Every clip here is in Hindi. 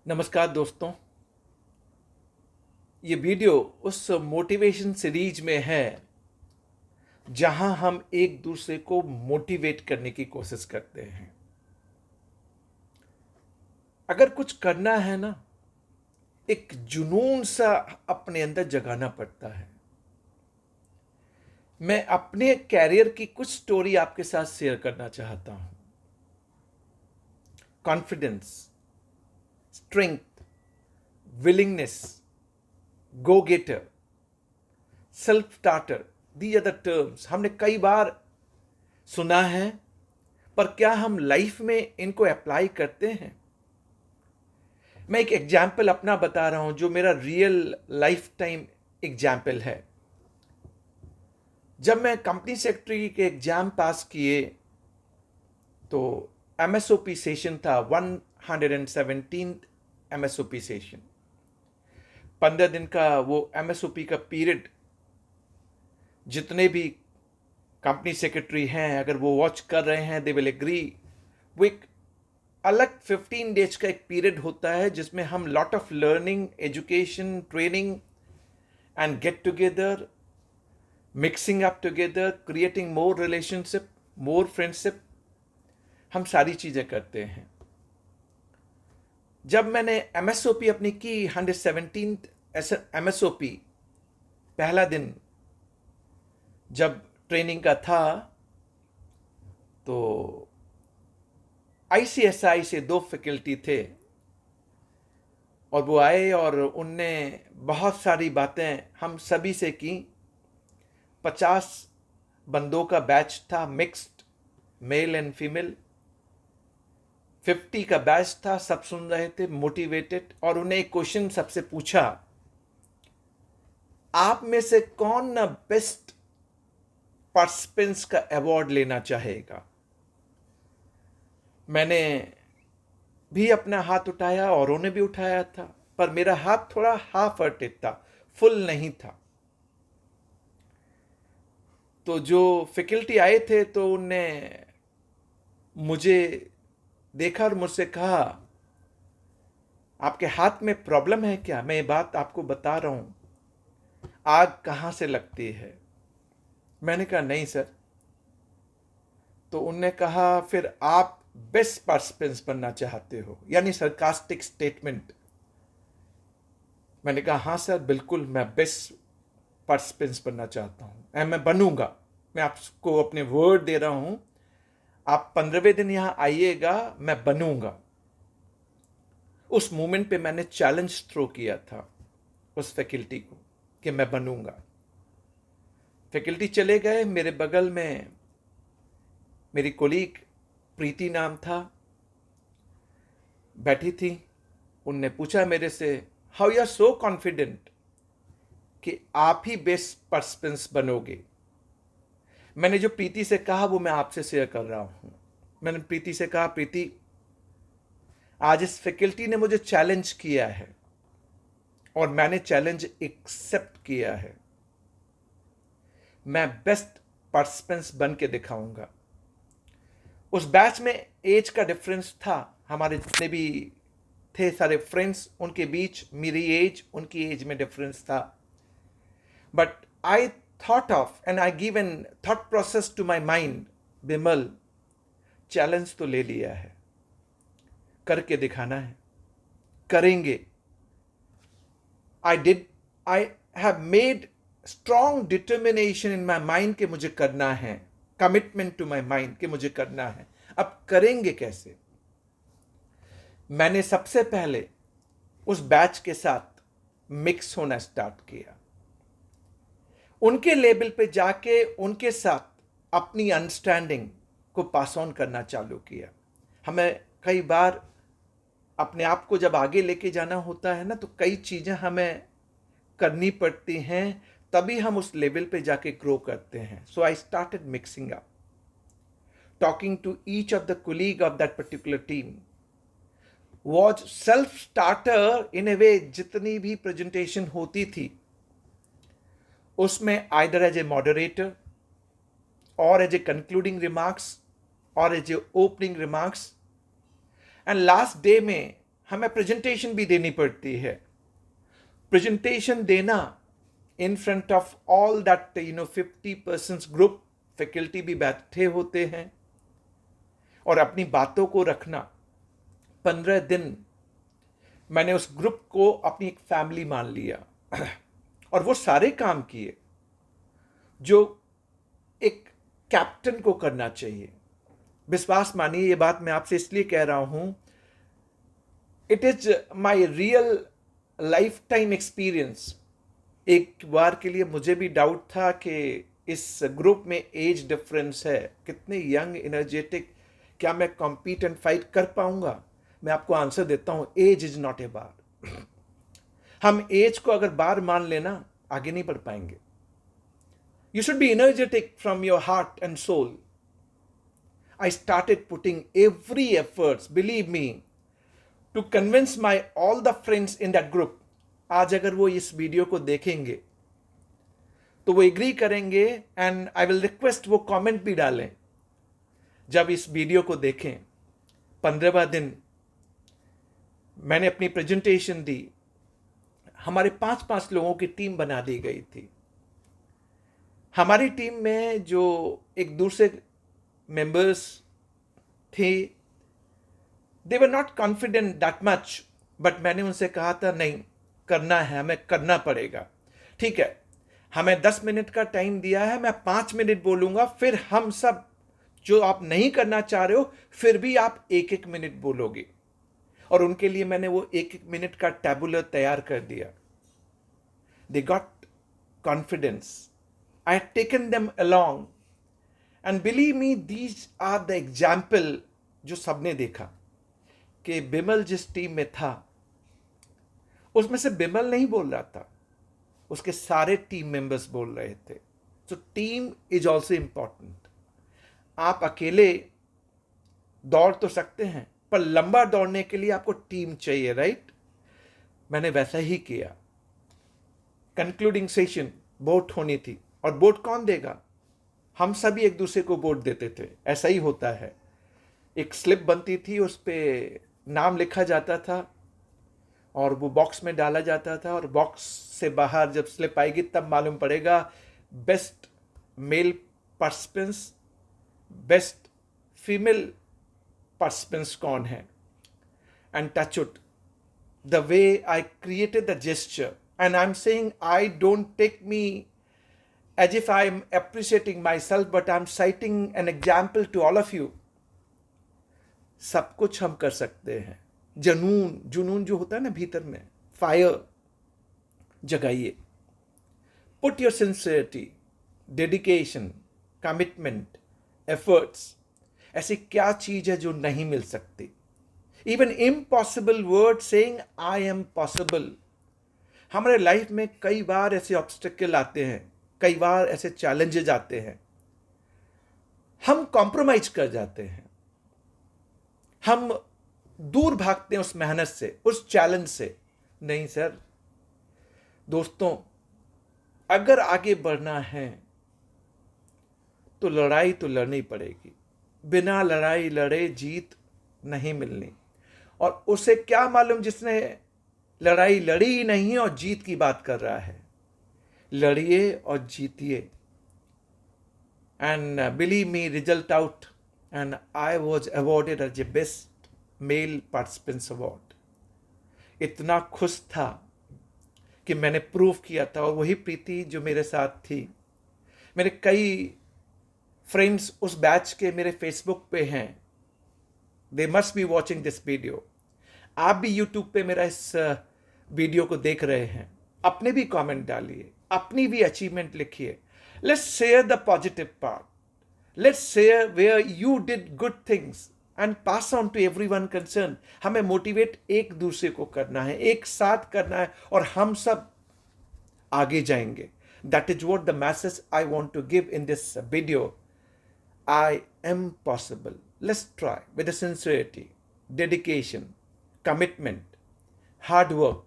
नमस्कार दोस्तों। ये वीडियो उस मोटिवेशन सीरीज में है जहां हम एक दूसरे को मोटिवेट करने की कोशिश करते हैं। अगर कुछ करना है ना, एक जुनून सा अपने अंदर जगाना पड़ता है। मैं अपने कैरियर की कुछ स्टोरी आपके साथ शेयर करना चाहता हूं। Confidence, strength, willingness, go getter, self starter, they are the terms हमने कई बार सुना है, पर क्या हम लाइफ में इनको अप्लाई करते हैं? मैं एक एग्जाम्पल अपना बता रहा हूं जो मेरा रियल लाइफ टाइम एग्जाम्पल है। जब मैं कंपनी सेक्रेटरी के एग्जाम पास किए तो एमएसओपी सेशन था, 117 एमएसओपी सेशन। 15 दिन का वो एमएसओपी का पीरियड, जितने भी कंपनी सेक्रेटरी हैं अगर वो वॉच कर रहे हैं दे विल एग्री, वो एक अलग 15 डेज का एक पीरियड होता है जिसमें हम lot of learning, education, training and get together, mixing up together, creating more relationship, more friendship, हम सारी चीजें करते हैं। जब मैंने एमएसओपी अपनी की 117 एमएसओपी, पहला दिन जब ट्रेनिंग का था तो आईसीएसआई से 2 फैकल्टी थे और वो आए और उनने बहुत सारी बातें हम सभी से की। 50 बंदों का बैच था, मिक्स्ड मेल एंड फीमेल। 50 का बैच था, सब सुन रहे थे मोटिवेटेड। और उन्हें एक क्वेश्चन सबसे पूछा, आप में से कौन ना बेस्ट पार्टिसिपेंट्स का अवार्ड लेना चाहेगा? मैंने भी अपना हाथ उठाया और उन्हें भी उठाया था, पर मेरा हाथ थोड़ा हाफ हार्टेड था, फुल नहीं था। तो जो फैकल्टी आए थे तो उनने मुझे देखा और मुझसे कहा, आपके हाथ में प्रॉब्लम है क्या? मैं ये बात आपको बता रहा हूं, आग कहां से लगती है? मैंने कहा नहीं सर। तो उनने कहा, फिर आप बेस्ट पार्टिसिपेंट्स बनना चाहते हो, यानी सरकास्टिक स्टेटमेंट। मैंने कहा हाँ सर, बिल्कुल मैं बेस्ट पार्टिसिपेंट्स बनना चाहता हूं, मैं बनूंगा। मैं आपको अपने वर्ड दे रहा हूं, आप 15वें दिन यहां आइएगा, मैं बनूंगा। उस मोमेंट पे मैंने चैलेंज थ्रो किया था उस फैकल्टी को कि मैं बनूंगा। फैकल्टी चले गए, मेरे बगल में मेरी कोलीग प्रीति नाम था, बैठी थी। उनने पूछा मेरे से, how you are so confident कि आप ही बेस्ट पार्टिसिपेंट्स बनोगे? मैंने जो प्रीति से कहा वो मैं आपसे शेयर कर रहा हूं। मैंने प्रीति से कहा, प्रीति आज इस फैकल्टी ने मुझे चैलेंज किया है और मैंने चैलेंज एक्सेप्ट किया है। मैं बेस्ट पार्टिसिपेंट्स बन के दिखाऊंगा। उस बैच में एज का डिफरेंस था, हमारे जितने भी थे सारे फ्रेंड्स, उनके बीच मेरी एज उनकी एज में डिफरेंस था। But I thought of and I give an thought process to my mind, Bimal challenge तो ले लिया है, करके दिखाना है, करेंगे। I have made strong determination in my mind कि मुझे करना है, कमिटमेंट टू माई माइंड कि मुझे करना है। अब करेंगे कैसे? मैंने सबसे पहले उस बैच के साथ मिक्स होना स्टार्ट किया, उनके लेवल पे जाके उनके साथ अपनी अंडरस्टैंडिंग को पास ऑन करना चालू किया। हमें कई बार अपने आप को जब आगे लेके जाना होता है ना, तो कई चीजें हमें करनी पड़ती हैं, तभी हम उस लेवल पे जाके ग्रो करते हैं। So I started mixing up, talking to each of the colleague of that particular team, was self starter in a way. जितनी भी प्रेजेंटेशन होती थी उसमें आइदर एज ए मॉडरेटर और एज ए कंक्लूडिंग रिमार्क्स और as a opening remarks. And last day में हमें प्रेजेंटेशन भी देनी पड़ती है। प्रेजेंटेशन देना in front of all that 50 persons group, faculty भी बैठे होते हैं, और अपनी बातों को रखना। 15 दिन मैंने उस ग्रुप को अपनी एक फैमिली मान लिया और वो सारे काम किए जो एक कैप्टन को करना चाहिए। विश्वास मानिए, ये बात मैं आपसे इसलिए कह रहा हूं, it is my real life time experience. एक बार के लिए मुझे भी डाउट था कि इस ग्रुप में एज डिफरेंस है, कितने यंग एनर्जेटिक, क्या मैं कॉम्पीट एंड फाइट कर पाऊंगा? मैं आपको आंसर देता हूं, एज इज नॉट ए बार। हम एज को अगर बार मान लेना, आगे नहीं बढ़ पाएंगे। You should be energetic from your heart and soul. I started putting every efforts, believe me, to convince my all the friends in that group. आज अगर वो इस वीडियो को देखेंगे तो वो एग्री करेंगे, एंड आई विल रिक्वेस्ट वो कमेंट भी डालें जब इस वीडियो को देखें। 15वां दिन मैंने अपनी प्रेजेंटेशन दी। हमारे 5-5 लोगों की टीम बना दी गई थी। हमारी टीम में जो एक दूसरे मेंबर्स थे, they were not confident that much, but मैंने उनसे कहा था नहीं, करना है, हमें करना पड़ेगा। ठीक है, हमें 10 मिनट का टाइम दिया है, मैं 5 मिनट बोलूंगा, फिर हम सब जो आप नहीं करना चाह रहे हो फिर भी आप 1-1 मिनट बोलोगे। और उनके लिए मैंने वो 1-1 मिनट का टैबुलर तैयार कर दिया। They got confidence, I had taken them along, and believe me, these are the example जो सबने देखा कि बिमल जिस टीम में था उसमें से बिमल नहीं बोल रहा था, उसके सारे टीम मेंबर्स बोल रहे थे। So team is also important. आप अकेले दौड़ तो सकते हैं, पर लंबा दौड़ने के लिए आपको टीम चाहिए, राइट? मैंने वैसा ही किया। कंक्लूडिंग सेशन वोट होनी थी, और वोट कौन देगा? हम सभी एक दूसरे को वोट देते थे। ऐसा ही होता है। एक स्लिप बनती थी, उस पर नाम लिखा जाता था और वो बॉक्स में डाला जाता था, और बॉक्स से बाहर जब स्लिप आएगी तब मालूम पड़ेगा best male participants, best female participants कौन है। And touch it, the way I created the gesture, and I am saying, I don't take me as if I am appreciating myself, but I am citing an example to all of you. सब कुछ हम कर सकते हैं। जुनून जो होता है ना भीतर में, फायर जगाइए। Put your sincerity, dedication, commitment, efforts. ऐसी क्या चीज है जो नहीं मिल सकती? Even impossible word saying I am possible. हमारे लाइफ में कई बार ऐसे ऑब्स्टेकल आते हैं, कई बार ऐसे चैलेंजेस आते हैं, हम कॉम्प्रोमाइज कर जाते हैं, हम दूर भागते हैं उस मेहनत से, उस चैलेंज से। नहीं सर, दोस्तों, अगर आगे बढ़ना है तो लड़ाई तो लड़नी पड़ेगी। बिना लड़ाई लड़े जीत नहीं मिलनी। और उसे क्या मालूम जिसने लड़ाई लड़ी ही नहीं और जीत की बात कर रहा है। लड़िए और जीतिए। And believe me, result out, and I was awarded as a best male participants award. इतना खुश था कि मैंने प्रूव किया था। और वही प्रीति जो मेरे साथ थी, मेरे कई फ्रेंड्स उस बैच के मेरे फेसबुक पे हैं, they must be watching this video. आप भी यूट्यूब पे मेरा इस वीडियो को देख रहे हैं, अपने भी कमेंट डालिए, अपनी भी अचीवमेंट लिखिए। Let's share the positive part, let's share where you did good things and pass on to everyone concern. हमें मोटिवेट एक दूसरे को करना है, एक साथ करना है, और हम सब आगे जाएंगे। That is what the message I want to give in this video. I am possible. Let's try with the sincerity, dedication, commitment, hard work.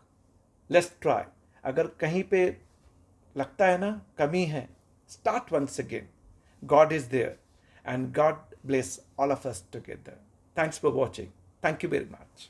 Let's try. अगर कहीं पे लगता है ना कमी है, start once again. God is there, and God bless all of us together. Thanks for watching. Thank you very much.